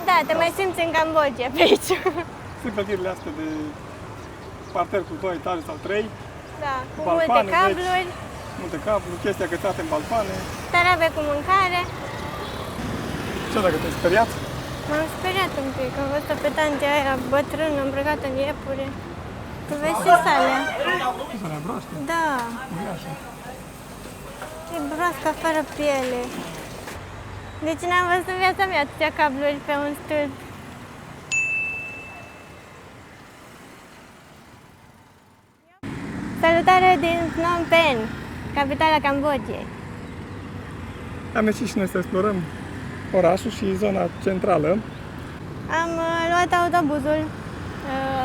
Da, te mai simți în Cambodgia pe aici. Sunt clădirile astea de parter cu 2 etaje sau 3. Da, cu balcoane, multe cabluri, multe cabluri, chestii agățate în balcoane. tarabe cu mâncare. Ce dacă te-ai speriat? M-am speriat un pic, am văzut pe tantea aia bătrână îmbrăcată în iepure. Tu vezi și salea? Ce să ne broaște? Da, Uriașă. e broasca fără piele. Deci n-am văzut în viața mea atâtea cabluri pe un stâlp. Salutare din Phnom Penh, capitala Cambodgiei. Am ieșit și noi să explorăm orașul și zona centrală. Am luat autobuzul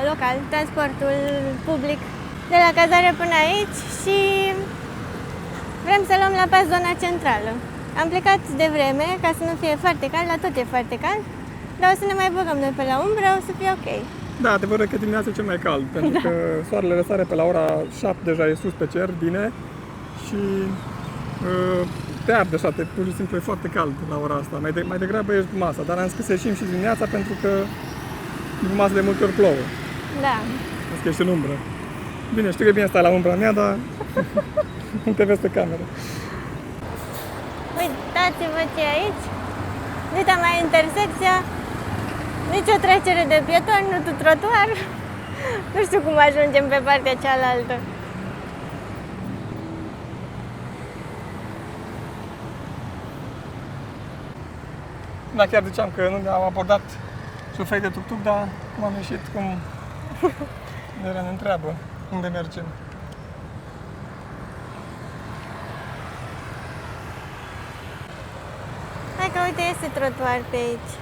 local, transportul public, de la cazare până aici și vrem să luăm la pas zona centrală. Am plecat de vreme ca să nu fie foarte cald, la tot e foarte cald, dar o să ne mai băgăm noi pe la umbră, o să fie ok. Da, adevărul că dimineața e cel mai cald, pentru că soarele răsare pe la ora 7, deja e sus pe cer, bine, și te arde așa, pur și simplu e foarte cald la ora asta. Mai degrabă ești cu masa, dar am zis că să ieșim și dimineața pentru că după masă de multe ori plouă. Da. Că ești în umbră. Bine, știu că e bine stai la umbra mea, dar nu te vezi pe cameră. Uitați-vă ce e aici. Uite mai intersecția. Nici o trecere de pietoni, nu tu trotuar. Nu știu cum ajungem pe partea cealaltă. Da, chiar ziceam că nu ne-au abordat șoferii de tuk-tuk, dar cum am ieșit, cum ne întreabă unde mergem. Hai că uite, este trotuar pe aici.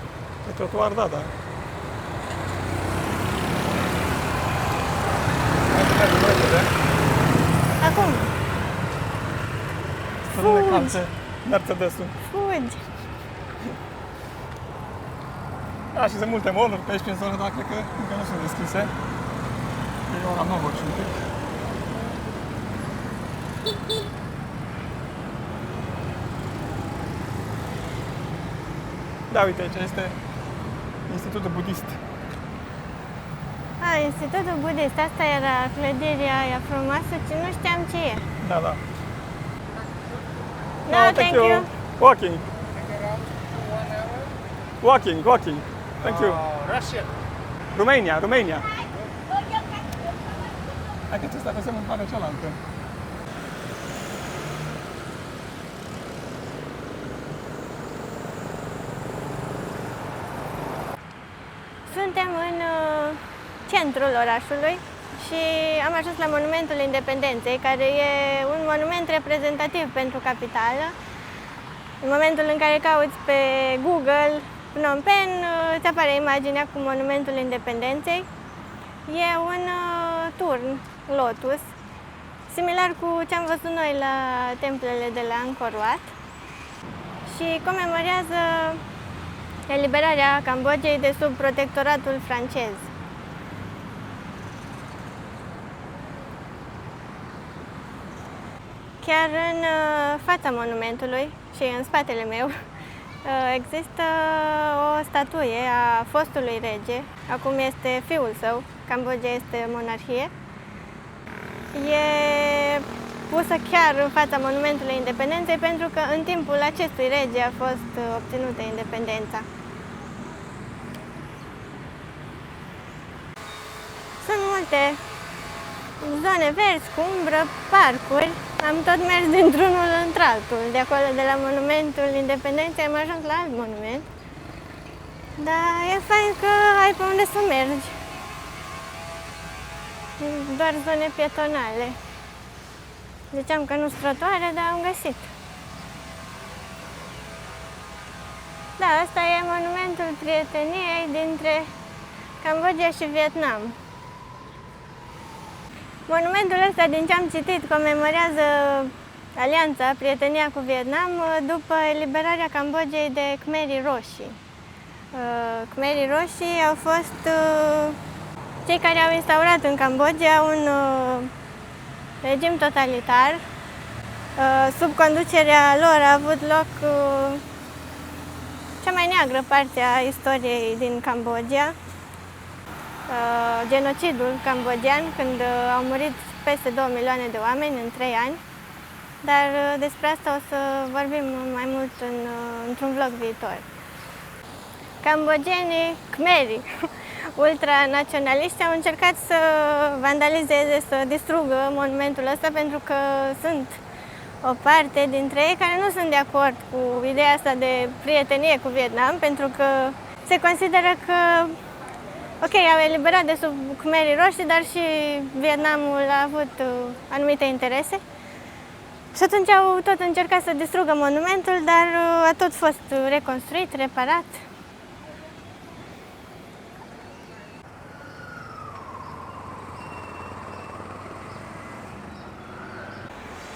Pe trotuar, da, da. Hai să mergem repede. Acum, Să nu ne calce Mercedes-ul. fugi. Da, și sunt multe mall-uri pe aici prin zonă, dar cred că încă nu sunt deschise. E ora 9 și un pic. Da, uite, aici este Institutul Budist. Institutul Budist. Asta era clădirea aia frumoasă, ce nu știam ce e. Da, da. No, thank you. Walking. Walking. Thank you. Russia. Romania. Hai că ți-asta pe semnul în partea cealaltă. Suntem în centrul orașului și am ajuns la Monumentul Independenței, care e un monument reprezentativ pentru capitală. În momentul în care cauți pe Google Phnom Penh, îți apare imaginea cu Monumentul Independenței. E un turn lotus, similar cu ce am văzut noi la templele de la Angkor Wat, și comemorează eliberarea Cambodgiei de sub protectoratul francez. Chiar în fața monumentului și în spatele meu există o statuie a fostului rege, acum este fiul său, Cambodgia este monarhie. E pusă chiar în fața Monumentului Independenței pentru că în timpul acestui rege a fost obținută independența. Sunt multe zone verzi cu umbră, parcuri. Am tot mers dintr-unul într-altul. De acolo, de la Monumentul Independenței, am ajuns la alt monument. Dar e fain că ai pe unde să mergi. Doar zone pietonale. Ziceam că nu-s trotuare, dar am găsit. Da, asta e monumentul prieteniei dintre Cambodgia și Vietnam. Monumentul ăsta, din ce am citit, comemorează alianța, prietenia cu Vietnam după eliberarea Cambodgiei de Khmerii Roșii. Khmerii Roșii au fost cei care au instaurat în Cambodgia un regim totalitar. Sub conducerea lor a avut loc cea mai neagră parte a istoriei din Cambodgia, genocidul cambodgian, când au murit peste 2 milioane de oameni în 3 ani. Dar despre asta o să vorbim mai mult într-un vlog viitor. Cambodgenii, khmerii, ultranaționaliști au încercat să vandalizeze, să distrugă monumentul ăsta pentru că sunt o parte dintre ei care nu sunt de acord cu ideea asta de prietenie cu Vietnam, pentru că se consideră că, ok, au eliberat de sub khmerii roșii, dar și Vietnamul a avut anumite interese. Și atunci au tot încercat să distrugă monumentul, dar a tot fost reconstruit, reparat.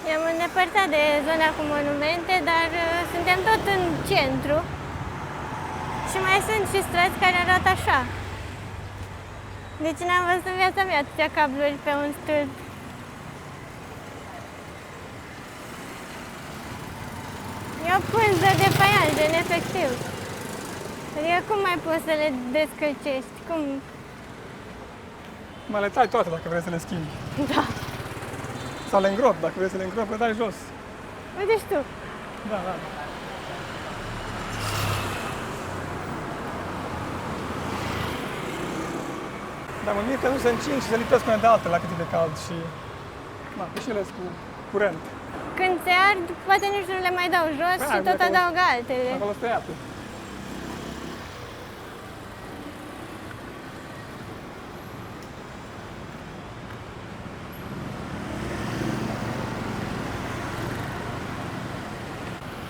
Ne-am îndepărtat de zona cu monumente, dar suntem tot în centru și mai sunt și străzi care arată așa. Deci n-am văzut în viața mea atâtea cabluri pe un stâlp. E o pânză de faianjen, efectiv. Adică cum mai poți să le descălcești? Cum? Mai le tai toate dacă vrei să le schimbi. Da. Sau le îngropi, dacă vrei să le îngropi, le dai jos. Uite și tu. Da, da. Dar mă mir că nu se încing și se lipesc mai de altele la cât e de cald și... Da, și ele sunt cu curent. Când se ard, poate nici nu le mai dau jos și tot adaugă altele. Acolo sunt tăiate.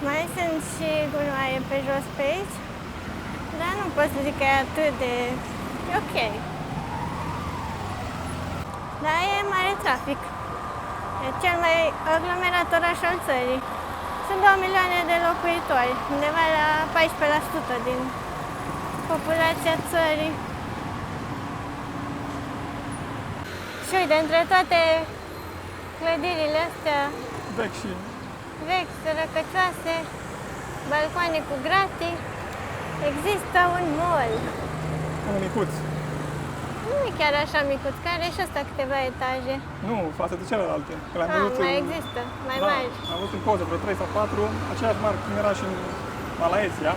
Mai sunt și gunoaie pe jos pe aici, dar nu pot să zic că e atât de... e ok. Dar e mare trafic. E cel mai aglomerat oraș al țării. Sunt 2 milioane de locuitori, undeva la 14% din populația țării. Și uite, între toate clădirile astea vechi, sărăcăcioase, balcoane cu gratii, există un mall. Un micuț. Nu e chiar așa micuț, care are și ăsta câteva etaje. Nu, față de celelalte. Mai există, mai mari. Am văzut în poză vreo 3 sau 4, aceeași mare cum era și în Malaezia,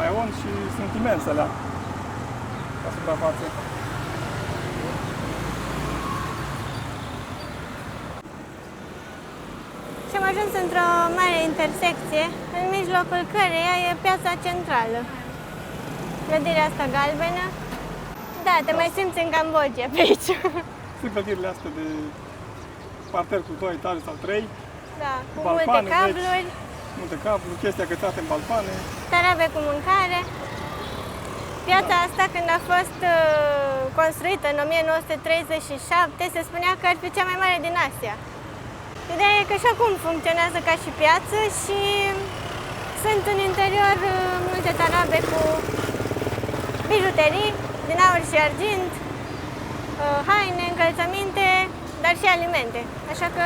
Aion, și sunt imense alea, la suprafață. Și am ajuns într-o mare intersecție, în mijlocul căreia e piața centrală. Clădirea asta galbenă. Da, te mai simți în Cambodgia pe aici. Sunt clădirile astea de parter cu 2 etaje sau 3. Da, cu balcoane, multe cabluri. Multe cabluri, chestii agățate în balcoane. Tarabe cu mâncare. Piața asta, când a fost construită în 1937, se spunea că ar fi cea mai mare din Asia. Ideea e că și acum funcționează ca și piață și sunt în interior multe tarabe cu bijuterii din aur și argint, haine, încălțăminte, dar și alimente. Așa că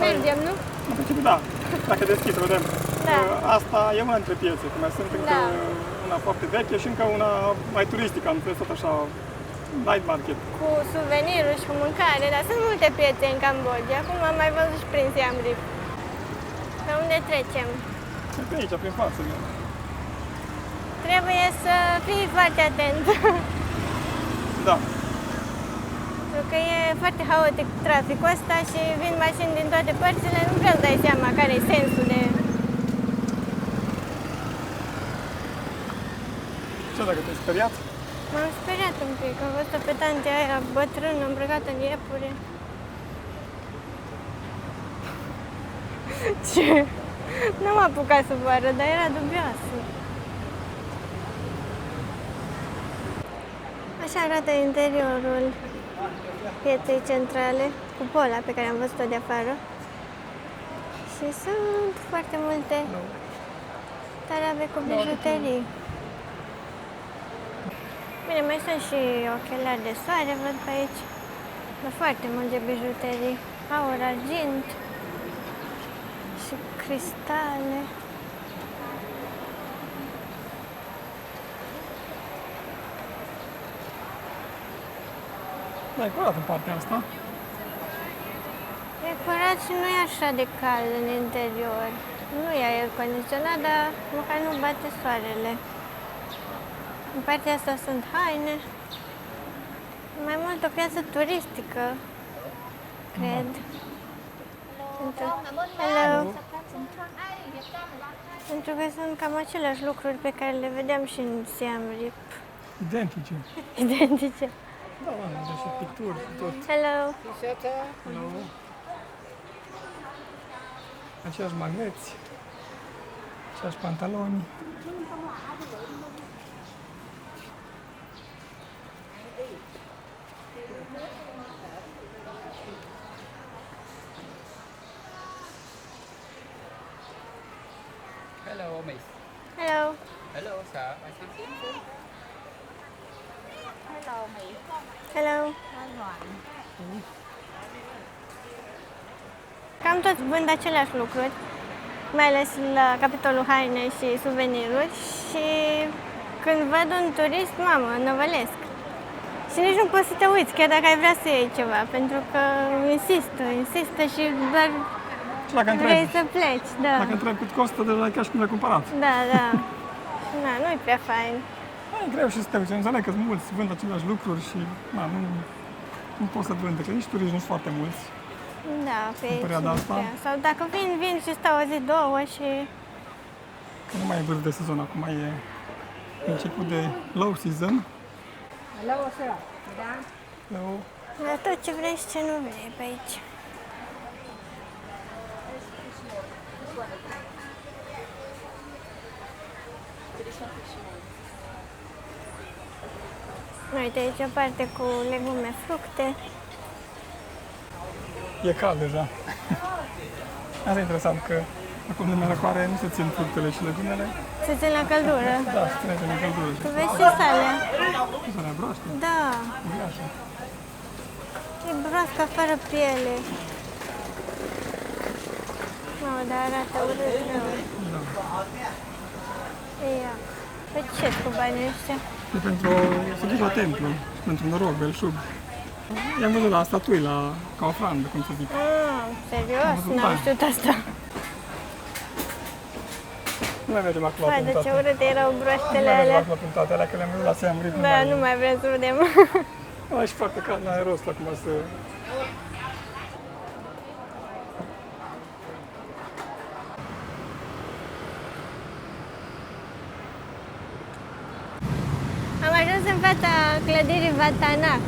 mergem, nu? În principiu, da. Dacă deschis, vedem. Da. Asta e una dintre piețe, că mai sunt încă una foarte veche și încă una mai turistică, am înțeles tot așa, night market. Cu suveniruri și cu mâncare, dar sunt multe piețe în Cambodgia. Acum am mai văzut și prin Siem Reap. Pe unde trecem? Pe aici, prin față. Trebuie să fii foarte atent. Da. Pentru că e foarte haotic traficul ăsta și vin mașini din toate părțile, nu prea îți dai seama care e sensul de... Ce dacă te-ai speriat? M-am speriat un pic, am văzut-o pe tantea aia bătrână, îmbrăcată în iepure. Ce? Nu m-a apucat să vă arăt, dar era dubioasă. Așa arată interiorul pieței centrale, cupola pe care am văzut-o de afară. Și sunt foarte multe tarabe cu bijuterii. Bine, mai sunt și ochelari de soare, văd pe aici. Foarte multe bijuterii, aur, argint și cristale. Da, e curat în partea asta. E curat și nu e așa de cald în interior. Nu e aer condiționat, dar măcar nu bate soarele. În partea asta sunt haine. Mai mult o piață turistică, cred. Hello. Pentru că sunt cam aceleași lucruri pe care le vedeam și în Siam Reap. Identice. Identice. Da, da, și picturi, tot. Hello. Hello. Aceiași magneți, aceiași pantaloni. Hello, Miss. Hello. Hello, sir. I can see you. Hello. Cam toți vând aceleași lucruri, mai ales la capitolul haine și suveniruri și când văd un turist, mamă, năvălesc. Și nici nu poți să te uiți, chiar dacă ai vrea să iei ceva, pentru că insistă și doar Și dacă vrei întrebi, să pleci, da. dacă întrebi cât costă, deja e ca și cum l-ai cumpărat. Da, da. Na, nu-i prea fain. Da, e greu și să te uiți. Înțeleg că sunt mulți, vând aceleași lucruri și nu poți să vând, că nici turiști nu sunt foarte mulți. Da, pe aici perioada nu asta? prea. Sau dacă vin și stau o zi, două și... Că nu mai e vârf de sezon, acum e început de low season. Hello, sir. Madam. Low. Dar tot ce vrei și ce nu vrei pe aici. Uite, aici o parte cu legume, fructe. E cald deja. Asta e interesant că acum de răcoare nu se țin fructele și legumele. Se țin la căldură. Da, se ține în căldură. Tu vezi și salea. Să broaște, Da, uriașă. e broasca fără piele. Mamă, dar arată urât rău. Da. Ia. Pe ce cu banii ăștia? E pentru să duci la templu, pentru noroc, belșug. I-am văzut la statui, ca ofrandă, cum să zic. Ah, serios? Am văzut N-am bani. știut asta. Nu mai mergem acum la Vai, de ce pintate. urâte erau Nu broaștele mai mergem alea. acum la pintate, alea că le-am văzut la Siam Reap. Da, nu mai vrem să vedem. Ai și foarte cald, n-ai rost acum să... Am ajuns în fața clădirii Vatanak,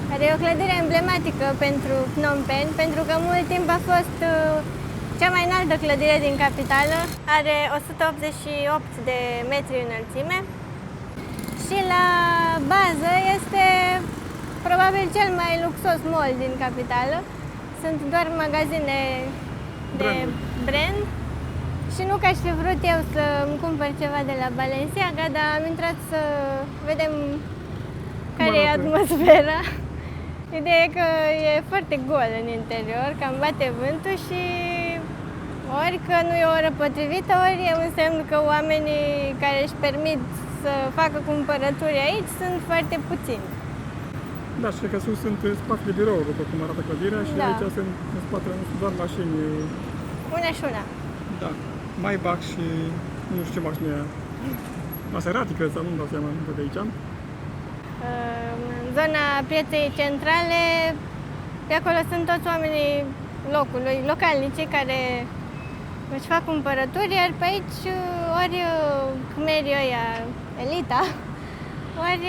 care e o clădire emblematică pentru Phnom Penh, pentru că mult timp a fost cea mai înaltă clădire din capitală. Are 188 de metri înălțime și la bază este probabil cel mai luxos mall din capitală. Sunt doar magazine de brand. Și nu că aș fi vrut eu să îmi cumpăr ceva de la Balenciaga, dar am intrat să vedem care e arată? atmosfera. Ideea e că e foarte gol în interior, cam bate vântul și ori că nu e o oră potrivită, ori e un semn că oamenii care își permit să facă cumpărături aici sunt foarte puțini. Da, și cred că sus sunt spații de birouri, după cum arată clădirea, și Da. aici sunt în spatele sunt doar mașini. Una și una. Da, Maybach și nu știu ce mașină e aia. Maserati, cred, sau nu-mi dau seama, nu văd de aici. În zona pieței centrale, pe acolo sunt toți oamenii locului, localnicii care își fac cumpărături, iar pe aici ori khmerii ăia, elita, ori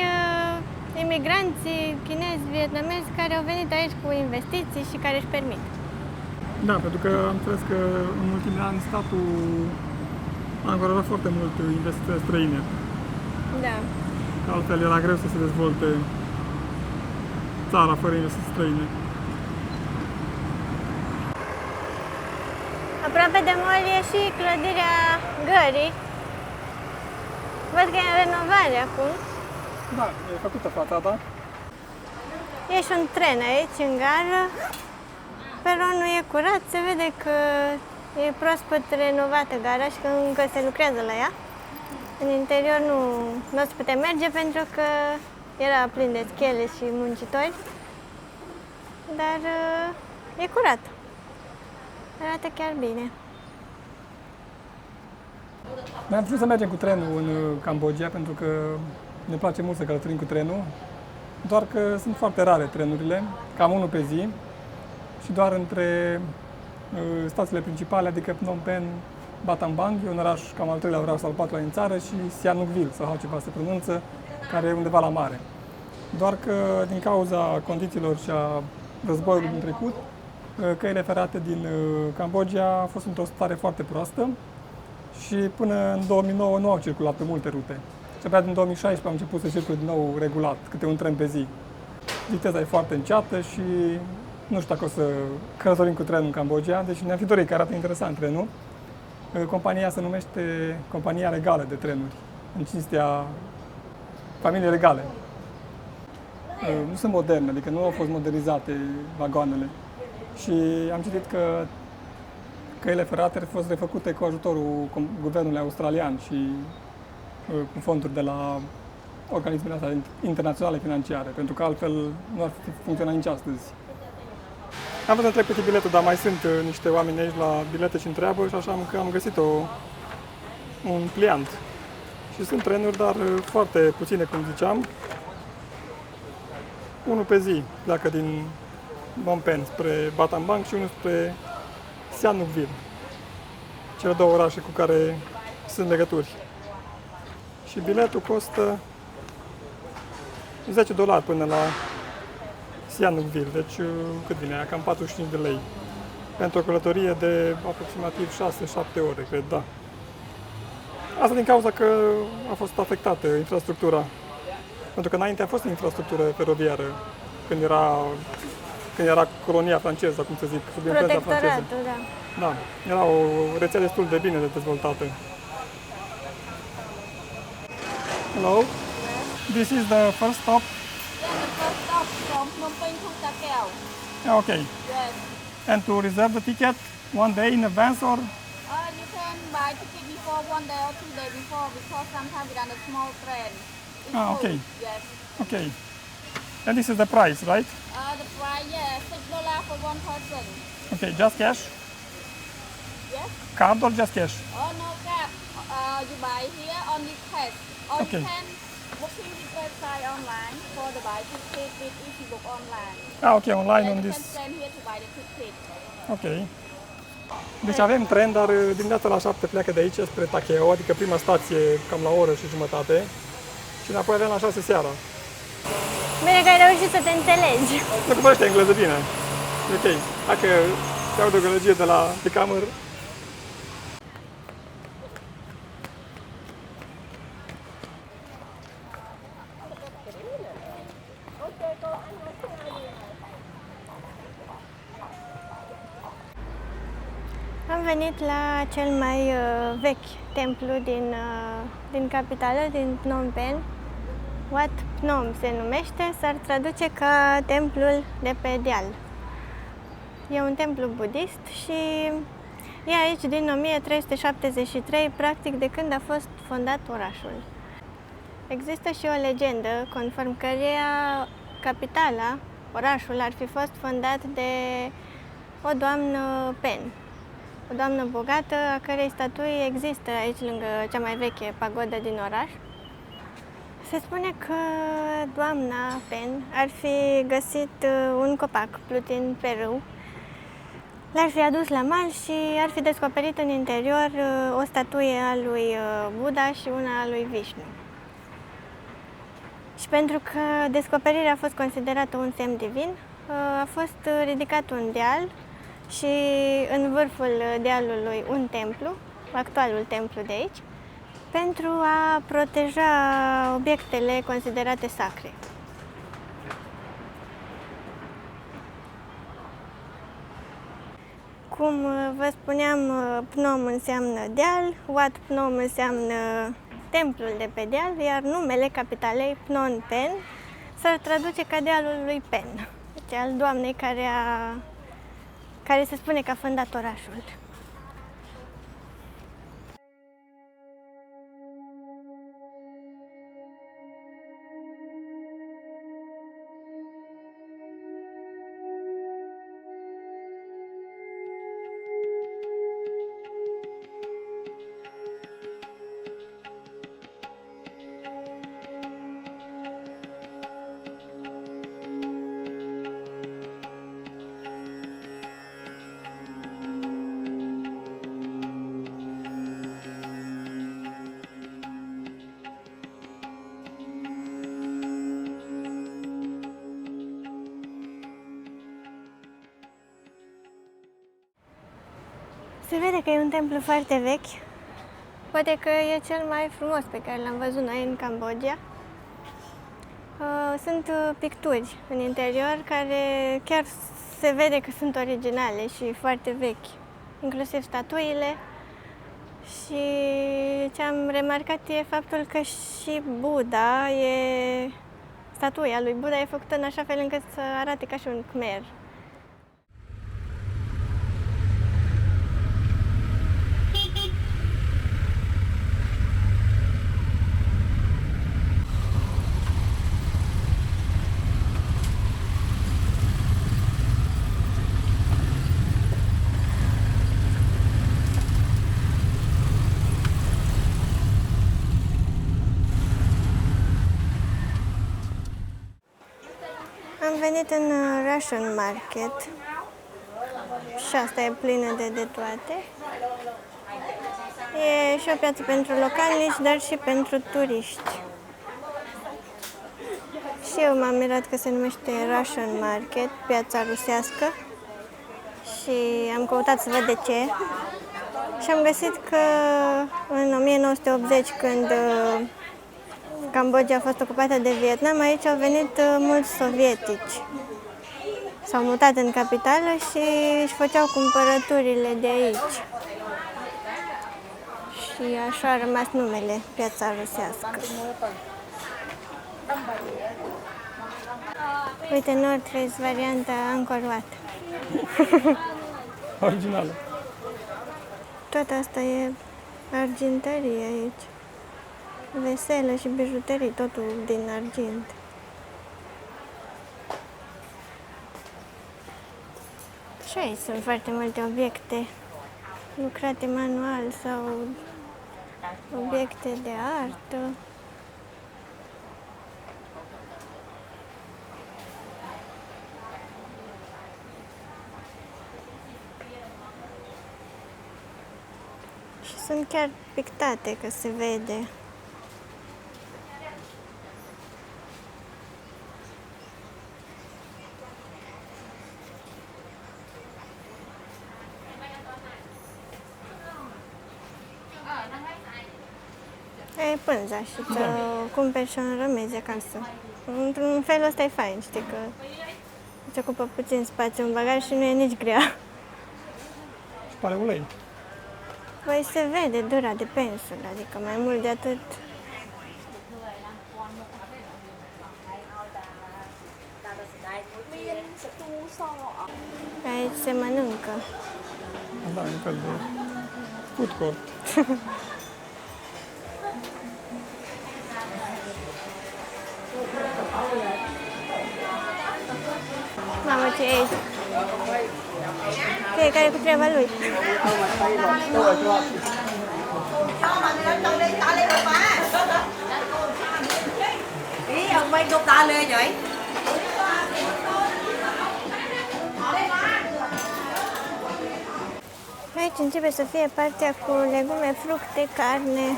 imigranții chinezi, vietnamezi care au venit aici cu investiții și care își permit. Da, pentru că am înțeles că în ultimii ani statul a încurajat foarte mult investiții străine. Da. Altfel era greu să se dezvolte țara fără investiții străine. Aproape de mall e și clădirea gării. Văd că e în renovare acum. Da, e făcută fațada. E și un tren aici, în gară. Peronul e curat, se vede că e proaspăt renovată gara și că încă se lucrează la ea. În interior nu se putea merge pentru că era plin de schele și muncitori. dar e curat. Arată chiar bine. Noi am vrut să mergem cu trenul în Cambodgia pentru că ne place mult să călătorim cu trenul, doar că sunt foarte rare trenurile, cam unul pe zi și doar între stațiile principale, adică Phnom Penh, Battambang, e un oraș cam al treilea oraș sau al patrulea din țară, și Sihanoukville, sau ceva se pronunță, care e undeva la mare. Doar că din cauza condițiilor și a războiului din trecut, căile ferate din Cambodgia au fost într-o stare foarte proastă și până în 2009 nu au circulat pe multe rute. Și abia din 2016 au început să circule din nou regulat, câte un tren pe zi. Viteza e foarte înceată și nu știu dacă o să călătorim cu trenul în Cambodgia, deci ne-am fi dorit, că arată interesant trenul. Compania se numește Compania Regală de Trenuri, în cinstea familiei regale. Nu sunt moderne, adică nu au fost modernizate vagoanele. Și am citit că căile ferate au fost refăcute cu ajutorul guvernului australian și cu fonduri de la organismele astea internaționale financiare, pentru că altfel nu ar fi funcționat nici astăzi. Am vrut să întreb cât e biletul, dar mai sunt niște oameni aici la bilete și întreabă și așa că am găsit un pliant. Și sunt trenuri, dar foarte puține, cum ziceam. Unul pe zi pleacă din Phnom Penh spre Battambang și unul spre Sihanoukville, cele două orașe cu care sunt legături. Și biletul costă $10 până la Sihanoukville, deci cât vine aia? Cam 45 de lei. Pentru o călătorie de aproximativ 6-7 ore, cred, da. Asta din cauza că a fost afectată infrastructura. Pentru că înainte a fost infrastructură feroviară, când era colonia franceză, cum să zic, sub influența franceză. Protectoratul, da. Da, era o rețea destul de bine dezvoltată. Hello? This is the first stop? Yeah, the first stop from Phnom Penh to Takeo. Okay. Yes. And to reserve the ticket one day in advance or? You can buy ticket before 1 day or 2 days before because sometimes we run a small train. It's full. Okay. Yes. Okay. And this is the price, right? The price, yeah, $6 for one person. Okay, just cash? Yes. Card or just cash? Oh, no cap. You buy here only cash. Or Okay. you can booking this website online for the buy ticket with easy book online. Okay, online Yeah, on you this. can stand here to buy the ticket. Ok. Deci avem tren, dar dimineața la 7 pleacă de aici spre Takeo, adică prima stație cam la o oră și jumătate. Și înapoi avem la 6 seara. Bine că ai reușit să te înțelegi. Nu că vorbește engleză bine. Ok. Dacă te aud o gălăgie de cameră. Am venit la cel mai vechi templu din capitală, din Phnom Penh. Wat Phnom se numește, s-ar traduce ca templul de pe deal. E un templu budist și e aici din 1373, practic de când a fost fondat orașul. Există și o legendă conform căreia capitala, orașul, ar fi fost fondat de o doamnă Pen, o doamnă bogată, a cărei statui există aici lângă cea mai veche pagodă din oraș. Se spune că doamna Pen ar fi găsit un copac plutind pe râu, l-ar fi adus la mal și ar fi descoperit în interior o statuie a lui Buddha și una a lui Vishnu. Și pentru că descoperirea a fost considerată un semn divin, a fost ridicat un deal și în vârful dealului un templu, actualul templu de aici, pentru a proteja obiectele considerate sacre. Cum vă spuneam, Phnom înseamnă deal, Wat Phnom înseamnă templul de pe deal, iar numele capitalei, Phnom Penh, s-ar traduce ca dealul lui Pen, deci al doamnei care se spune că a fondat orașul. Se vede că e un templu foarte vechi. Poate că e cel mai frumos pe care l-am văzut noi în Cambodgia. Sunt picturi în interior care chiar se vede că sunt originale și foarte vechi, inclusiv statuile. Și ce am remarcat e faptul că și Buddha statuia lui Buddha e făcută în așa fel încât să arate ca și un khmer. Am venit în Russian Market și asta e plină de toate. E și o piață pentru localnici, dar și pentru turiști. Și eu m-am mirat că se numește Russian Market, piața rusească. Și am căutat să văd de ce. Și am găsit că în 1980, când Cambodgia a fost ocupată de Vietnam, aici au venit mulți sovietici. S-au mutat în capitală și își făceau cumpărăturile de aici. Și așa a rămas numele, piața rusească. Uite, North Face, varianta Angkor Wat. Originală. Tot asta e argintărie aici. Veselă și bijuterii, totul din argint. Și aici sunt foarte multe obiecte lucrate manual sau obiecte de artă. Și sunt chiar pictate, că se vede. E pânza și ți-o cumperi și o înrămezi acasă. Într-un fel ăsta e fain, știi că îți ocupă puțin spațiu în bagaj și nu e nici grea. Și pare ulei. Păi se vede dura de pensul, adică mai mult de atât. Aici se mănâncă. Da, e un fel de food court. Mamă, ce e aici? Fiecare cu treaba lui. Ý ông bay đục ta lê vậy? Aici începe să fie partea cu legume, fructe, carne.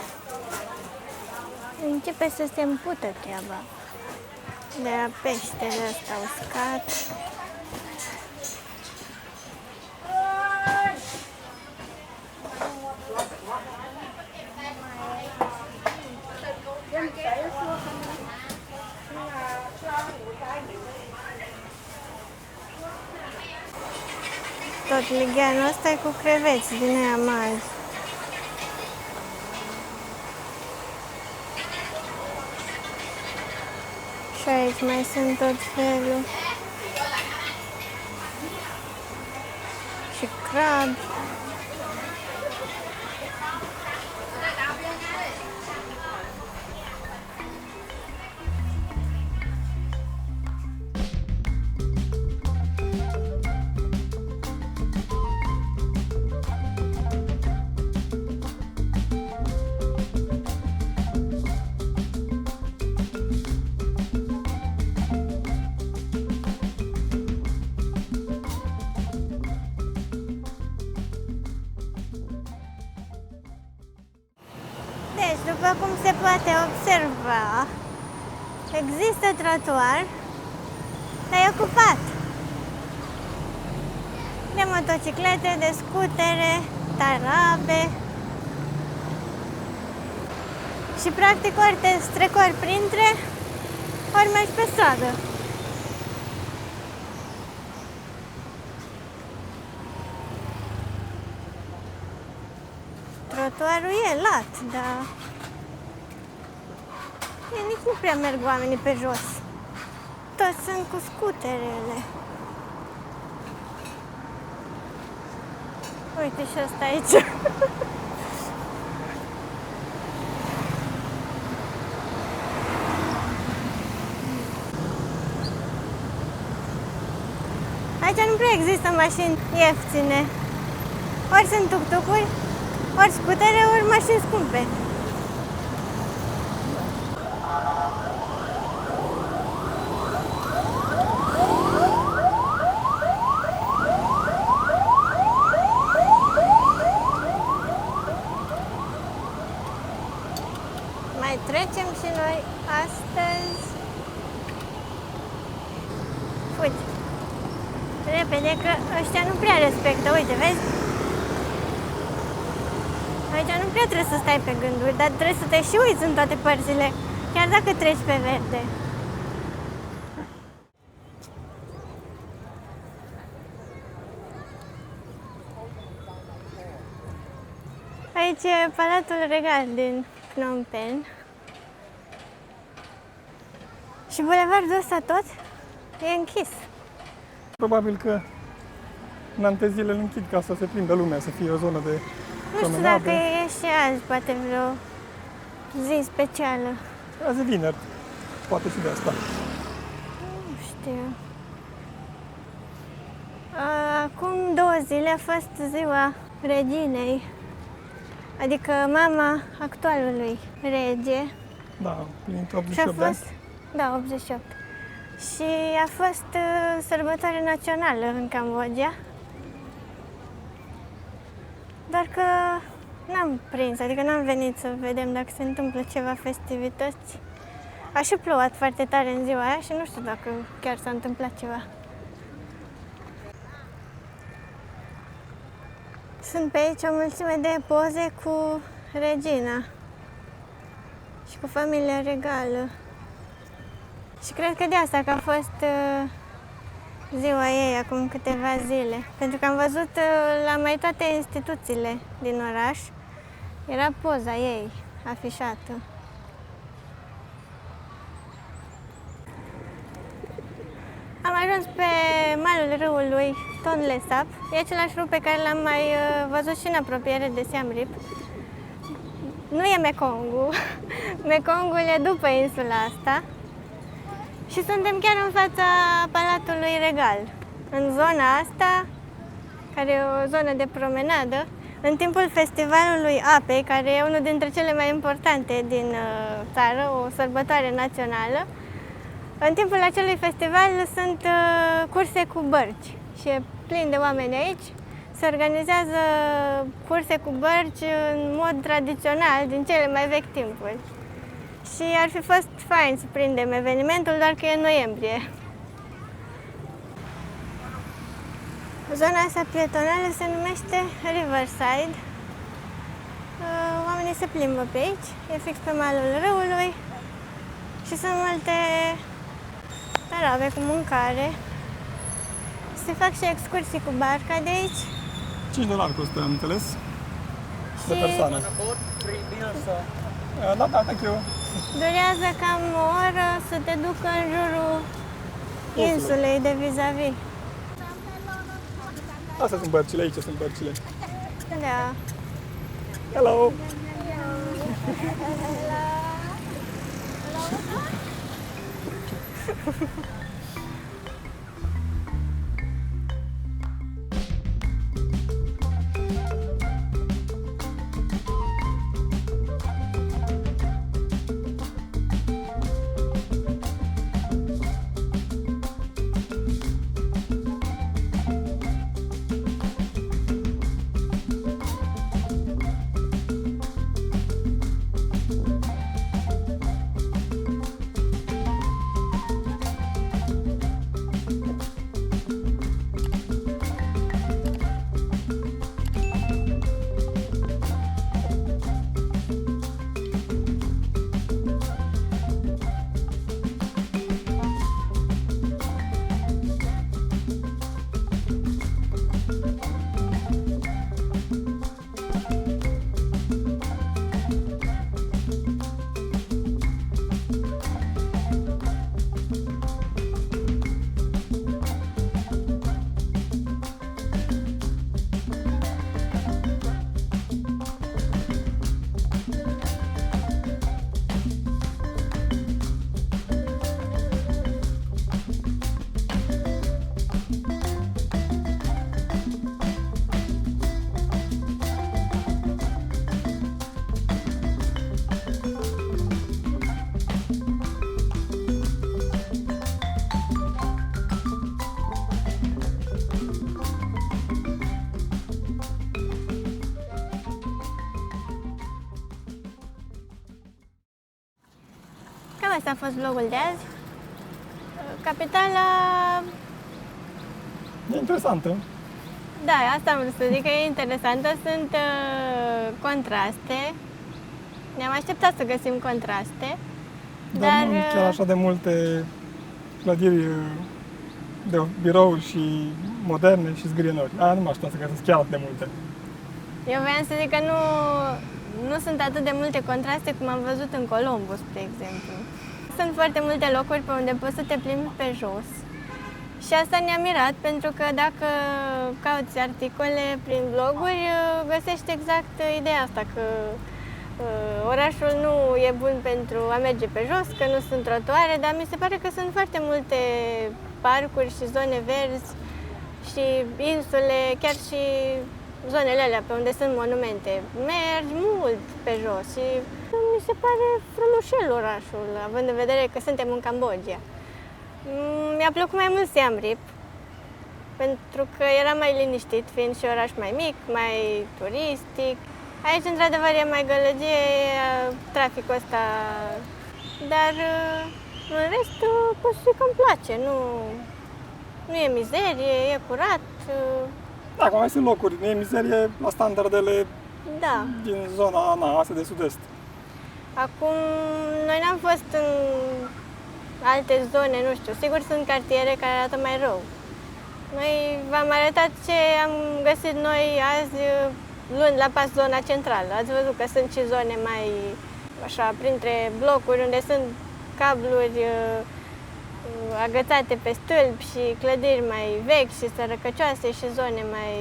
Începe să se împută treaba. De la peștele ăsta uscat. Tot ligheanul ăsta e cu creveți din aia mari. Și aici mai sunt tot felul. Și crab. Deci, după cum se poate observa, există trotuar, dar e ocupat. De motociclete, de scutere, arabe. Și practic ori te strecori printre, ori mergi pe stradă. Trotuarul e lat, dar nici nu prea merg oamenii pe jos. Toți sunt cu scuterele. Uite și ăsta aici. Aici nu prea există mașini ieftine. Ori sunt tuk-tuk-uri, ori scutere, ori mașini scumpe. Mai trecem și noi astăzi. Uite, repede că ăștia nu prea respectă, uite, vezi? Aici nu prea trebuie să stai pe gânduri, dar trebuie să te și uiți în toate părțile, chiar dacă treci pe verde. Aici e Palatul Regal din Phnom Penh. Și bulevardul ăsta tot e închis. Probabil că în alte zile îl închid ca să se prindă lumea, să fie o zonă de Nu știu promenadă. dacă e și azi, poate vreo zi specială. Azi e vineri, poate și de asta. Nu știu. Acum 2 zile a fost ziua reginei, adică mama actualului rege. Da, plinit Și a 88 de ani. fost, da, 88. Și a fost sărbătoare națională în Cambodgia. Doar că n-am prins, adică n-am venit să vedem dacă se întâmplă ceva festivități. A și plouat foarte tare în ziua aia și nu știu dacă chiar s-a întâmplat ceva. Sunt pe aici o mulțime de poze cu regina și cu familia regală. Și cred că de asta că a fost ziua ei acum câteva zile. Pentru că am văzut la mai toate instituțiile din oraș, era poza ei afișată. Am ajuns pe malul râului Tonle Sap. E același râu pe care l-am mai văzut și în apropiere de Siem Reap. Nu e Mekongul. Mekongul e după insula asta. Și suntem chiar în fața Palatului Regal. În zona asta, care e o zonă de promenadă, în timpul Festivalului Apei, care e unul dintre cele mai importante din țară, o sărbătoare națională, în timpul acelui festival sunt curse cu bărci și e plin de oameni aici. Se organizează curse cu bărci în mod tradițional, din cele mai vechi timpuri. Și ar fi fost fain să prindem evenimentul, doar că e în noiembrie. Zona asta pietonală se numește Riverside. Oamenii se plimbă pe aici, e fix pe malul râului și sunt multe tarabe cu mâncare. Se fac și excursii cu barca de aici. $5 costă, am înțeles, de Și persoană. Da, da, thank you. durează cam o oră să te ducă în jurul insulei de vis-a-vis. Astea sunt bărcile, aici sunt bărcile. Da. Hello! asta a fost vlogul de azi. Capitala, E interesantă. da, asta am vrut să zic, că e interesantă. Sunt contraste. Ne-am așteptat să găsim contraste. Dar nu chiar așa de multe clădiri de birouri și moderne și zgârienori. Aia nu mă așteptam să găsesc chiar atât de multe. Eu voiam să zic că nu sunt atât de multe contraste cum am văzut în Colombo, spre exemplu. Sunt foarte multe locuri pe unde poți să te plimbi pe jos. Și asta ne-a mirat, pentru că dacă cauți articole prin bloguri, găsești exact ideea asta, că orașul nu e bun pentru a merge pe jos, că nu sunt trotuare, dar mi se pare că sunt foarte multe parcuri și zone verzi și insule, chiar și zonele alea pe unde sunt monumente. Mergi mult pe jos și mi se pare frumușel orașul, având în vedere că suntem în Cambodgia. Mi-a plăcut mai mult Siem Reap, pentru că era mai liniștit, fiind și oraș mai mic, mai turistic. Aici, într-adevăr, e mai gălăgie, traficul ăsta, dar în rest pot să zic că îmi place, nu e mizerie, e curat. Da, acum mai sunt locuri, nu e mizerie la standardele Da. din zona asta de sud-est. Acum, noi n-am fost în alte zone, nu știu, sigur sunt cartiere care arată mai rău. Noi v-am arătat ce am găsit noi azi, luând la pas zona centrală. Ați văzut că sunt și zone mai, așa, printre blocuri unde sunt cabluri agățate pe stâlpi și clădiri mai vechi și sărăcăcioase și zone mai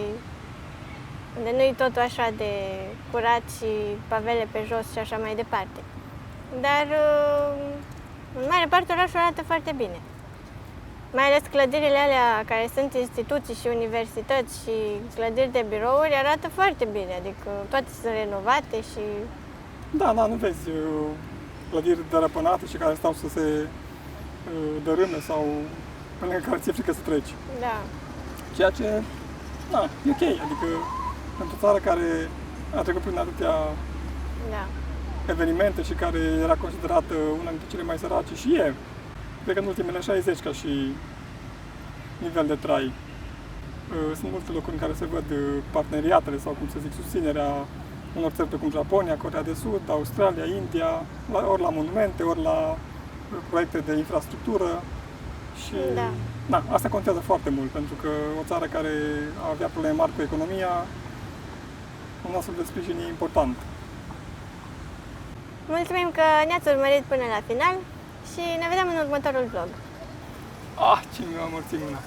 unde nu-i totul așa de curat și pavele pe jos și așa mai departe. Dar în mare parte orașul arată foarte bine. Mai ales clădirile alea care sunt instituții și universități și clădiri de birouri arată foarte bine, adică toate sunt renovate și... Da, nu vezi clădiri dărăpânate și care stau să se dărâme sau pe lângă care ți-e frică să treci. Da. Ceea ce, e ok, adică pentru o țară care a trecut prin atâtea Da. evenimente și care era considerată una dintre cele mai sărace și e, cred că în ultimele 60 ca și nivel de trai. Sunt multe locuri în care se văd parteneriatele sau, cum să zic, susținerea unor țări precum Japonia, Coreea de Sud, Australia, India, ori la monumente, ori la proiecte de infrastructură și asta contează foarte mult, pentru că o țară care avea probleme mari cu economia, un astfel de sprijin e important. Mulțumim că ne-ați urmărit până la final și ne vedem în următorul vlog. Ce mi-a amorțit mâna!